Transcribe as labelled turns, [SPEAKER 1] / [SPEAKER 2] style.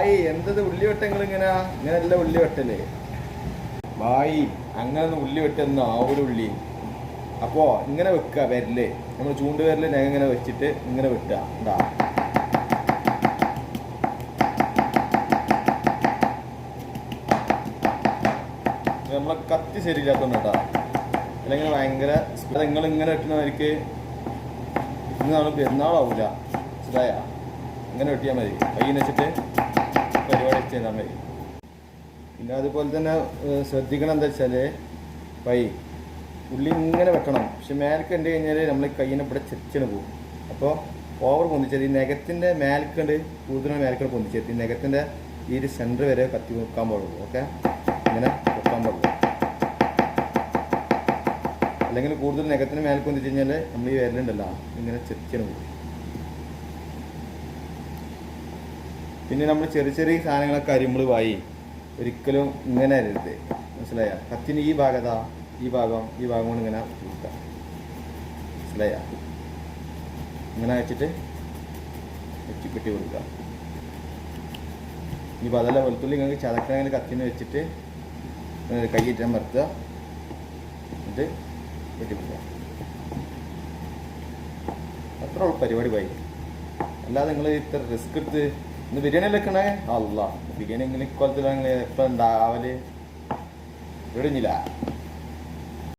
[SPEAKER 1] ബായി എന്തത് ഉള്ളി വെട്ടങ്ങൾ ഇങ്ങനെയല്ല ഉള്ളി വെട്ടല് ബായി. അങ്ങനെ ഉള്ളി വെട്ടുന്ന ആ ഒരു ഉള്ളി. അപ്പോൾ ഇങ്ങനെ വെക്കുക വിരല്, നമ്മൾ ചൂണ്ടുവിരല് നഖം ഇങ്ങനെ വെച്ചിട്ട് ഇങ്ങനെ വെട്ടുക. എന്താ നമ്മളെ കത്തി ശരിയില്ലാത്തോണ്ട് കേട്ടോ, അല്ലെങ്കിൽ ഭയങ്കര നിങ്ങളിങ്ങനെ വെട്ടുന്നവർക്ക് ഇന്നാണ് പെരുന്നാളാവൂല. മനസ്സിലായ? ഇങ്ങനെ വെട്ടിയാൽ മതി. കയ്യിൽ വെച്ചിട്ട് പരിപാടി ചെയ്താൽ മതി. പിന്നെ അതുപോലെ തന്നെ ശ്രദ്ധിക്കണം എന്താ വെച്ചാൽ ഉള്ളി ഇങ്ങനെ വെട്ടണം. പക്ഷെ മേൽക്ക് കണ്ടു കഴിഞ്ഞാൽ നമ്മൾ കയ്യിനെ ഇവിടെ ചെറിച്ചിന് പോകും. അപ്പോൾ ഓവർ പൊന്തിച്ചത് ഈ നഖത്തിൻ്റെ മേൽക്കണ്ട് കൂടുതലും മേൽക്കണ്ട് പൊന്തിച്ചത് ഈ നഖത്തിൻ്റെ ഈ ഒരു സെൻറ്റർ വരെ കത്തി വെക്കാൻ പാടുള്ളൂ. ഓക്കെ, ഇങ്ങനെ വെക്കാൻ പാടുള്ളൂ. അല്ലെങ്കിൽ കൂടുതൽ നഖത്തിന് മേൽക്ക് പൊന്തിച്ച് കഴിഞ്ഞാൽ നമ്മൾ ഈ വിരലുണ്ടല്ലോ ഇങ്ങനെ ചെറിച്ചിന് പോകും. പിന്നെ നമ്മൾ ചെറിയ ചെറിയ സാധനങ്ങളൊക്കെ അരിയുമ്പോൾ ഒരിക്കലും ഇങ്ങനെ അരുത്. മനസ്സിലായ? കത്തിന് ഈ ഭാഗത്താ ഈ ഭാഗം കൊണ്ട് ഇങ്ങനെ കൊടുക്കുക. മനസ്സിലായ? ഇങ്ങനെ വെച്ചിട്ട് വെച്ച് കെട്ടി കൊടുക്കുക. ഇനിയിപ്പോൾ അതല്ല വെളുത്തുള്ളി നിങ്ങൾക്ക് ചതക്കണമെങ്കിൽ കത്തിന് വെച്ചിട്ട് കൈയിട്ടാൻ മറുത്തുക, എന്നിട്ട് കെട്ടി കൊടുക്കുക. അത്ര ഉള്ള പരിപാടി അല്ലാതെ നിങ്ങൾ ഇത്ര റിസ്ക് എടുത്ത് ഇന്ന് ബിരിയാണി വെക്കണേ അല്ല. ബിരിയാണി ഇങ്ങനെ ഇക്കൊല്ലത്തിൽ നിങ്ങൾ എപ്പോൾ ഉണ്ടാവല് ഇവിടെഞ്ഞില്ല.